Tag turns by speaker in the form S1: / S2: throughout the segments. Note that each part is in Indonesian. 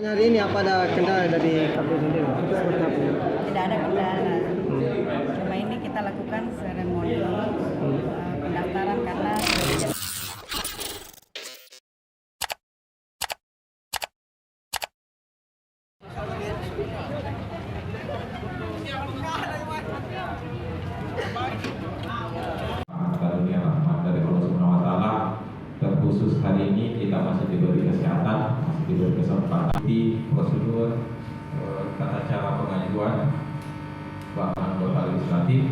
S1: Hari ini apa ada kendala dari KPU sendiri? Seperti apa?
S2: Tidak ada kendala. Cuma ini kita lakukan seremoni pendaftaran karena
S3: Karunia rahmat dari Allah Subhanahu wa taala. Terkhusus hari ini kita masih diberi kesehatan, masih diberi kesempatan di prosedur tata cara pengajuan bakal anggota legislatif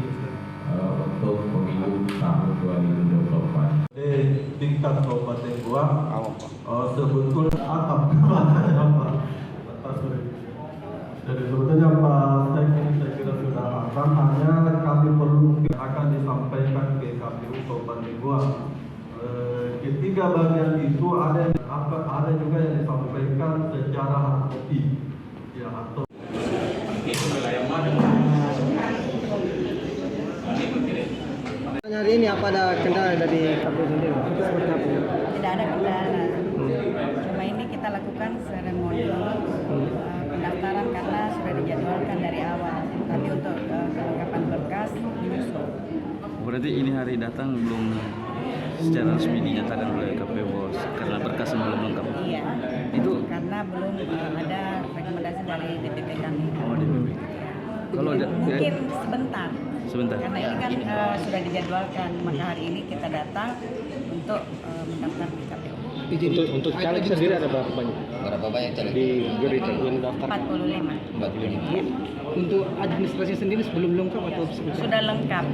S3: untuk pemilu tahun 2024.
S4: Di tingkat Kabupaten Goa, sebetulnya atap jadi sebetulnya Pak Sekjen saya kira sudah akan, hanya kami perlu akan disampaikan ke KPU Kabupaten Goa. Ketiga bagian itu ada juga yang disampaikan secara hard copy, ya atau
S1: Hari ini apa ada kendala dari KPU sendiri? Seperti apa?
S2: tidak ada kendala. Cuma ini kita lakukan seremoni pendaftaran karena sudah dijadwalkan dari awal. Tapi untuk kelengkapan berkas menyusul.
S5: Berarti ini hari datang belum secara resmi dinyatakan oleh KPU karena berkas belum lengkap.
S2: Iya.
S5: Itu
S2: karena belum ada rekomendasi dari DPP kami.
S5: oh DPP. Kalau ada
S2: Mungkin sebentar.
S5: sebentar.
S2: Karena ini kan sudah dijadwalkan, maka hari ini kita datang untuk mendaftar di KPU.
S1: Untuk caleg sendiri ada berapa banyak?
S6: Berapa banyak caleg?
S1: Di Gerita yang daftar.
S2: 45.
S6: 45.
S1: Untuk administrasi sendiri sebelum lengkap atau
S2: Sudah lengkap.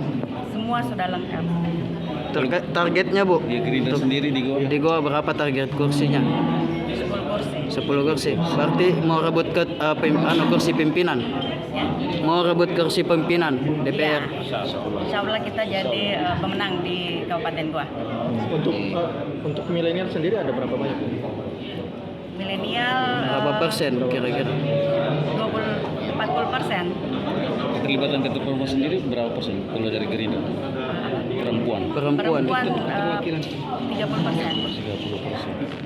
S2: Semua sudah lengkap.
S7: Targetnya Bu,
S5: Di Gerindra sendiri di Goa.
S7: di Goa berapa target kursinya?
S2: 10 kursi.
S7: 10 kursi. Berarti mau rebut ke kursi pimpinan.
S2: Ya.
S7: Mau rebut kursi pimpinan DPR.
S2: Insya Allah kita jadi pemenang di Kabupaten Goa.
S1: Untuk milenial sendiri ada berapa banyak?
S2: Milenial
S7: Berapa persen kira-kira?
S2: 40%.
S5: Keterlibatan ketua umum sendiri berapa persen kalau dari Gerindra? Perempuan.
S7: Perempuan.
S2: Perempuan 30%.
S5: 30%.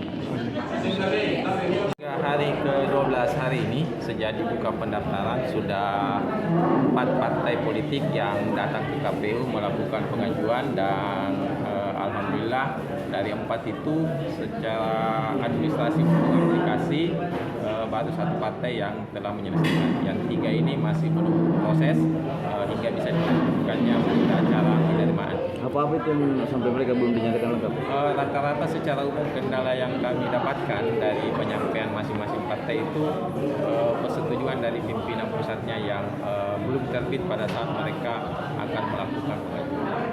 S3: Hari ke-12 hari ini sejak dibuka pendaftaran sudah 4 partai politik yang datang ke KPU melakukan pengajuan dan alhamdulillah dari 4 itu secara administrasi aplikasi baru 1 partai yang telah menyelesaikan. Yang 3 ini masih menunggu proses hingga bisa dilakukannya acara penerimaan.
S5: Apa itu yang sampai mereka belum dinyatakan lengkap?
S3: Rata-rata secara umum kendala yang kami dapatkan dari penyampaian masing-masing partai itu persetujuan dari pimpinan pusatnya yang belum terbit pada saat mereka akan melakukan pengajuan.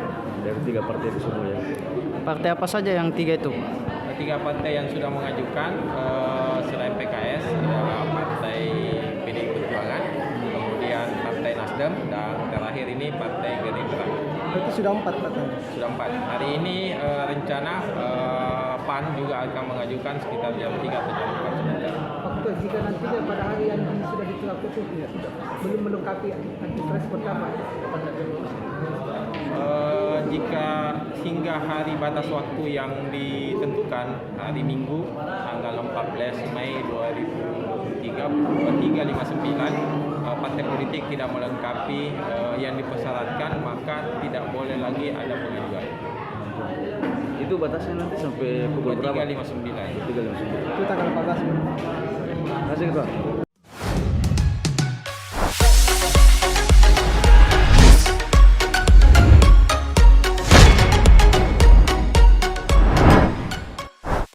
S5: Dari 3 partai itu semua ya.
S7: Partai apa saja yang 3 itu?
S3: 3 partai yang sudah mengajukan selain PKS adalah Partai PDI Perjuangan, kemudian Partai Nasdem, dan terakhir ini Partai Gerindra.
S1: Itu sudah 4 partai.
S3: Sudah 4. Hari ini rencana PAN juga akan mengajukan sekitar jam 3 atau jam 4 sebentar.
S1: Waktu jika nantinya pada hari yang ini sudah ditetapkan ya, belum melengkapi administrasi pertama.
S3: Jika hingga hari batas waktu yang ditentukan hari Minggu tanggal 14 Mei 2059 partai politik tidak melengkapi yang dipersyaratkan, maka tidak boleh lagi ada pengajuan.
S5: Itu batasnya nanti sampai pukul berapa?
S3: 359.
S5: 3:59.
S1: Itu tanggal 14.
S5: Terima kasih Ketua.